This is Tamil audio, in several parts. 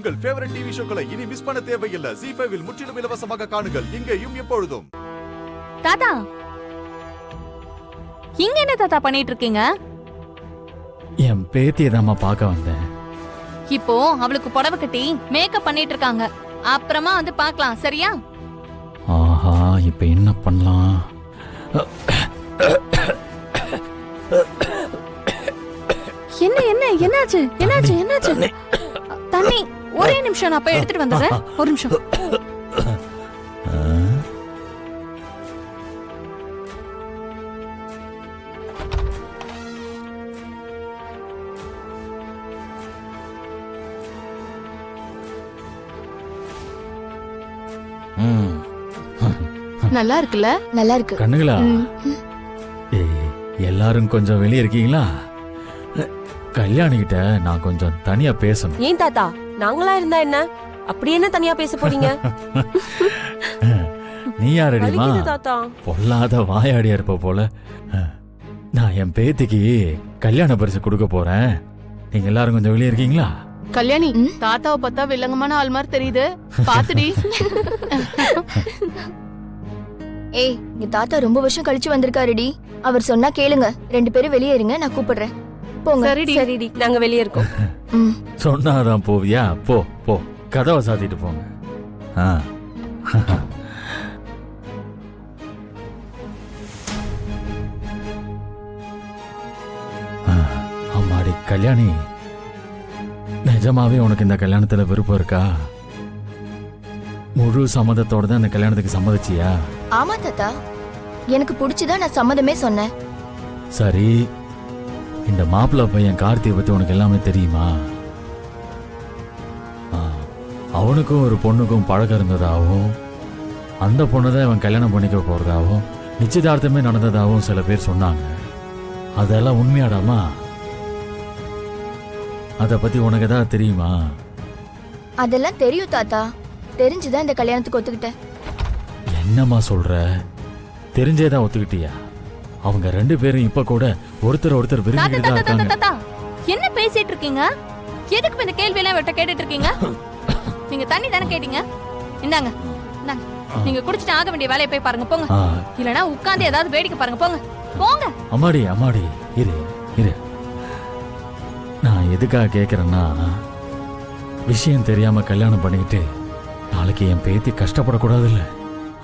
உங்கள் ஃபேவரட் டிவி ஷோக்களை இனி மிஸ் பண்ண தேவையில்லை. ZEE5 இல் முற்றிலும் இலவசமாக காணுங்கள். இங்கேயும் எப்பொழுதும். தாத்தா, இங்க என்ன தாத்தா பண்ணிட்டு இருக்கீங்க? என் பேத்தியதாம்மா பார்க்க வந்தேன். இப்போ அவளுக்கு புடவை கட்டி மேக்கப் பண்ணிட்டு இருக்காங்க. அப்புறமா வந்து பார்க்கலாம், சரியா? ஆஹா, இப்ப என்ன பண்ணலாம்? என்ன என்ன என்னாச்சு? என்னாச்சு? என்னாச்சு? தண்ணி ஒரே நிமிஷம், நான் போய் எடுத்துட்டு வந்துடுறேன். ஒரு நிமிஷம். நல்லா இருக்குல்ல? நல்லா இருக்கு கண்ணுங்களா? எல்லாரும் கொஞ்சம் வெளியே இருக்கீங்களா? கல்யாணிகிட்ட நான் கொஞ்சம் தனியா பேசணும். ஏன் தாத்தா, நாங்களா இருந்தா என்ன? அப்படி என்ன தனியா பேச போறீங்க? நீ யாரடிமா? தாத்தா பொல்லாத வாயாடியா இருப்ப போல. நான் என் பேத்திக்கு கல்யாண பரிசு கொடுக்க போறேன். நீங்க எல்லாரும் கொஞ்சம் வெளியே இருக்கீங்களா? கல்யாணி, தாத்தாவை பார்த்தா வில்லங்கமான ஆள் மாதிரி தெரியுது, பாத்துடி. ஏய், எங்க தாத்தா ரொம்ப வருஷம் கழிச்சு வந்திருக்காருடி. அவர் சொன்னா கேளுங்க. 2 பேரும் வெளியே இருங்க, நான் கூப்பிடுறேன். போங்க. சரிடி, நாங்க வெளியே இருக்கோம். சொன்னாதான் போவியா? போ போ, கதவை சாத்திட்டு போங்க. அம்மாடி கல்யாணி, நிஜமாவே உனக்கு இந்த கல்யாணத்துல விருப்பம் இருக்கா? முழு சம்மதத்தோட தான் இந்த கல்யாணத்துக்கு சம்மதிச்சியா? ஆமா தாத்தா, எனக்கு பிடிச்சுதான் நான் சம்மதமே சொன்னேன். சரி, இந்த மாப்பிள்ளை பையன் கார்த்தியை பத்தி உனக்கு எல்லாமே தெரியுமா? அவனுக்கும் ஒரு பொண்ணுக்கும் பழக்கம் இருந்ததாகவும், அந்த பொண்ணுதான் இவன் கல்யாணம் பண்ணிக்க போறதாகவும், நிச்சயதார்த்தமே நடந்ததாகவும் சில பேர் சொன்னாங்க. அதெல்லாம் உண்மையாடாமா? அத பத்தி உனக்கு ஏதாவது தெரியுமா? அதெல்லாம் தெரியும் தாத்தா. தெரிஞ்சுதான் இந்த கல்யாணத்துக்கு ஒத்துக்கிட்டேன். என்னம்மா சொல்ற? தெரிஞ்சேதான் ஒத்துக்கிட்டியா? அவங்க 2 பேரும் இப்ப கூட ஒருத்தர் விரும்பிட்டு தான் இருக்காங்க. என்ன பேசிட்டு இருக்கீங்க? எதுக்கு இந்த கேள்வி எல்லாம் வெட்ட கேட்டுட்டு இருக்கீங்க? நீங்க தண்ணி தானே கேட்டீங்க? இந்தாங்க, இந்தாங்க. நீங்க குடிச்சிட்டு ஆக வேண்டிய வேலையை போய் பாருங்க, போங்க. இல்லனா உட்கார்ந்து ஏதாவது வேடிக்கை பாருங்க, போங்க போங்க. அம்மாடி இரு. நான் எதுக்காக கேக்குறேன்னா, விஷயம் தெரியாம கல்யாணம் பண்ணிக்கிட்டு நாளைக்கு என் பேத்தி கஷ்டப்படக்கூடாதுல்ல,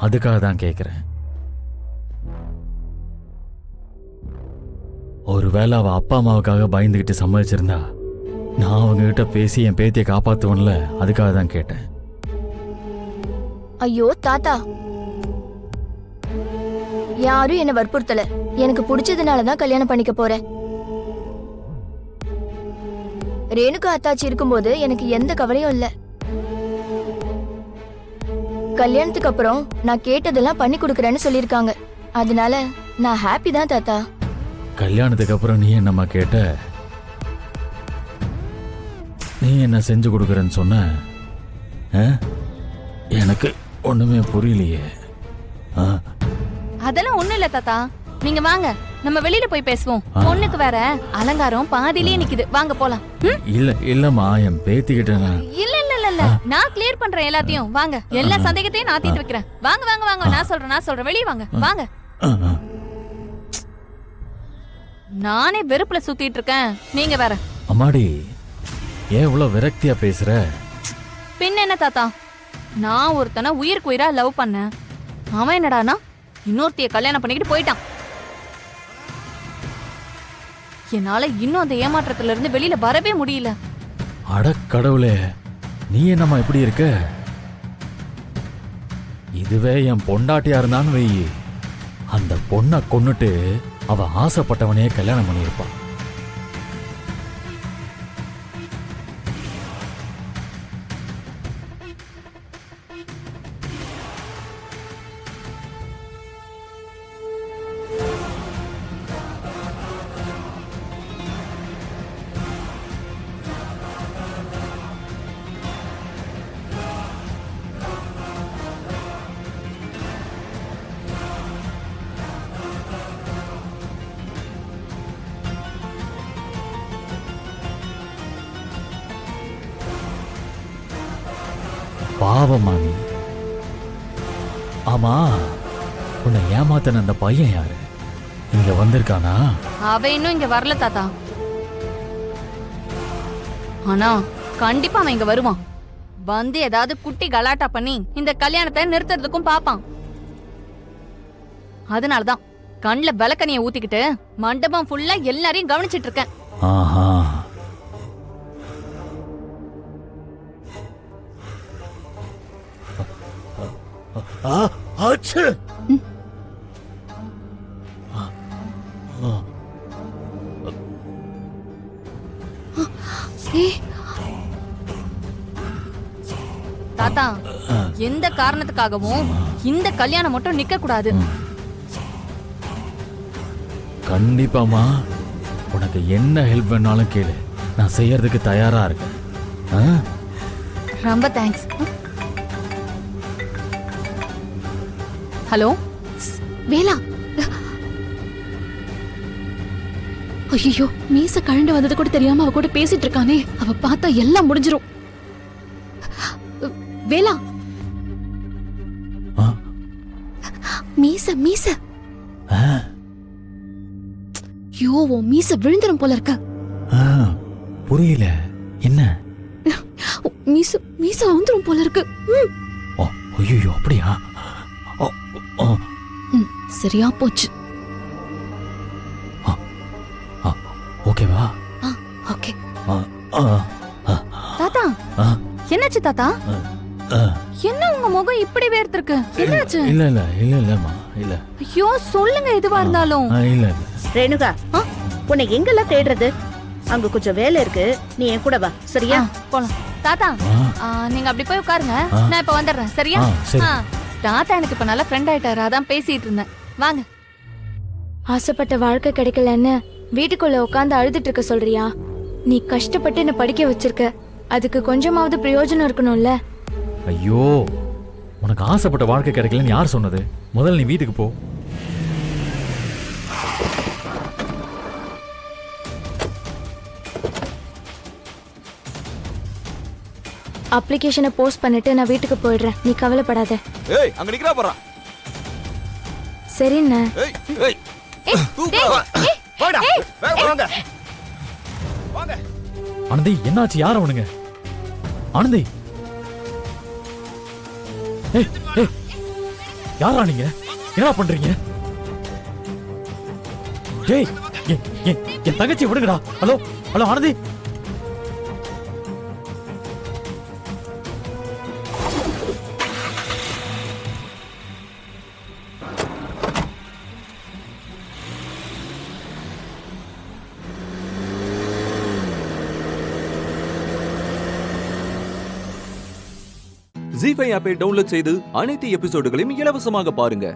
அதுக்காக தான் கேக்குறேன். ஒருவேளை அவ அப்பா அம்மாவுக்காக பயந்துகிட்டு சம்மதிச்சிருந்தா நான் அவங்க கிட்ட பேசி என் பேத்தியை காப்பாத்துவன்ல, அதுக்காக தான் கேட்டேன். ஐயோ தாத்தா, யாரும் என்ன வற்புறுத்தல. எனக்கு பிடிச்சதுனாலதான் கல்யாணம் பண்ணிக்க போறேன். ரேணுகா அத்தாச்சி இருக்கும்போது எனக்கு எந்த கவலையும் இல்ல. கல்யாணத்துக்கு அப்புறம் நான் கேட்டதெல்லாம் பண்ணி கொடுக்கறேன்னு சொல்லிருக்காங்க. அதனால நான் ஹாப்பி தான் தாத்தா. கல்யாணத்துக்கு அப்புறம் நீ என்னம்மா கேட்ட? நீ என்ன செஞ்சு கொடுக்கறன்னு சொன்ன? எனக்கு ஒண்ணுமே புரியலையே. அதெல்லாம் ஒண்ணு இல்ல தாத்தா, நீங்க வாங்க, நம்ம வெளியில போய் பேசுவோம். பொண்ணுக்கு வேற அலங்காரம் பாதியிலேயே நிக்குது, வாங்க போலாம். இல்லம்மா, என் பேத்திக்கிட்ட இல்ல நான் கிளியர் பண்றேன் எல்லாத்தையும். வாங்க, எல்லா சந்தேகத்தையும் நான் தீர்த்து வைக்கிறேன். வாங்க வாங்க வாங்க, நான் சொல்றேன் வெளியே வாங்க வாங்க. நானே வெறுப்புல சுத்திட்டு இருக்கேன், நீங்க வேற. அம்மாடி, ஏன் இவ்வளவு விரக்தியா பேசுற? பின்ன என்ன தாத்தா, நான் ஒருத்தனை உயிருக்கு உயிரா லவ் பண்ணேன். அவன் என்னடானா இன்னொருத்தைய கல்யாணம் பண்ணிக்கிட்டு போயிட்டான். என்னால இன்னும் அந்த ஏமாற்றத்துல இருந்து வெளியில வரவே முடியல. அட கடவுளே, நீ என்னம்மா இப்படி இருக்க? இதுவே என் பொண்டாட்டியா இருந்தான்னு வை, அந்த பொண்ணை கொன்னுட்டு அவ ஆசைப்பட்டவனையே கல்யாணம் பண்ணியிருப்பான். பாவமா நீ. ஆமா, உன்னை ஏமாத்தின அந்த பையன் யாரு? இங்க வந்திருக்கானா? அவ இன்னும் இங்க வரல தாத்தா. ஆனா கண்டிப்பா அவன் இங்க வருவான். வந்து ஏதாவது குட்டி கலாட்டா பண்ணி இந்த கல்யாணத்தை நிறுத்துறதுக்கும் பாப்பான். அதனாலதான் கண்ணுல விளக்கண்ணிய ஊத்திக்கிட்டு மண்டபம் ஃபுல்லா எல்லாரையும் கவனிச்சிட்டு இருக்கேன். ஆஹா. ஆச்சு. தாத்தா, எந்த காரணத்துக்காகவும் இந்த கல்யாணம் மட்டும் நிக்க கூடாது. கண்டிப்பாமா, உனக்கு என்ன ஹெல்ப் வேணாலும் கேளு, நான் செய்யறதுக்கு தயாரா இருக்கேன். ஆ? ரொம்ப தேங்க்ஸ். ஹலோ வேலா, ஐயோ மீச கழண்டு வந்தது கூட தெரியாம அவ கூட பேசிட்டு இருக்கானே. அவ பார்த்தா எல்லாம் முடிஞ்சிரும். வேலா, ஆ? மீச மீச ஆ? ஐயோ, உன் மீச விழுந்துரும் போல இருக்க. ஆ, புரியல. என்ன? மீச மீச வந்துரும் போல இருக்கு. ஓ, ஐயோ, அப்படியா? ஓ, ஓ, சரியா போச்சு. ஓகேவா? ஓகே. ஆ, ஆ, ஆ, தாத்தா, ஆ, என்னாச்சு தாத்தா? ஆ. என்ன உங்க முகம் இப்படி வேர்த்திருக்கு? என்னாச்சு? இல்ல இல்ல இல்ல இல்லம்மா, இல்ல. ஐயோ சொல்லுங்க, எதுவா இருந்தாலும். ஆ, இல்ல இல்ல. ரேணுகா, உன்னை எங்கெல்லாம் தேடுறது? அங்க கொஞ்சம் வேலை இருக்கு, நீ என் கூட வா, சரியா? போலாம். தாத்தா, ஆ. நீங்க அப்படி போய் உட்காருங்க, ஆ. நான் இப்ப வந்துடுறேன். சரியா? ஆ, சரி. தாத்தா எனக்கு இப்ப நல்ல ஃப்ரெண்ட் ஆயிட்டாரு, அதான் பேசிட்டு இருந்தேன். வாங்க. ஆசைப்பட்ட வாழ்க்கை கிடைக்கலன்னு வீட்டுக்குள்ள உட்காந்து அழுதுட்டு இருக்க சொல்றியா? நீ கஷ்டப்பட்டு என்ன படிக்க வச்சிருக்க, அதுக்கு கொஞ்சமாவது பிரயோஜனம் இருக்கணும்ல. ஐயோ, உனக்கு ஆசைப்பட்ட வாழ்க்கை கிடைக்கலன்னு யார் சொன்னது? முதல்ல நீ வீட்டுக்கு போ. அப்ளிகேஷனை போஸ்ட் பண்ணிட்டு நான் வீட்டுக்கு போயிடுறேன், நீ கவலைப்படாத. ஏய், அங்க நிக்கிறா பாறா. சரிண்ணே. ஏய், ஏய். தூக்கு வா. வாடா. வாங்க. வாங்க. ஆனந்தி, என்னாச்சு? யார் அவனுங்க? ஆனந்தி, ஏய், ஏய், யாரா நீங்க? என்ன பண்றீங்க? ஏய், என் தங்கச்சி விடுங்கடா. Hello hello Anandhi. ஜீ5 ஆப்பை டவுன்லோட் செய்து அனைத்து எபிசோடுகளையும் இலவசமாக பாருங்க.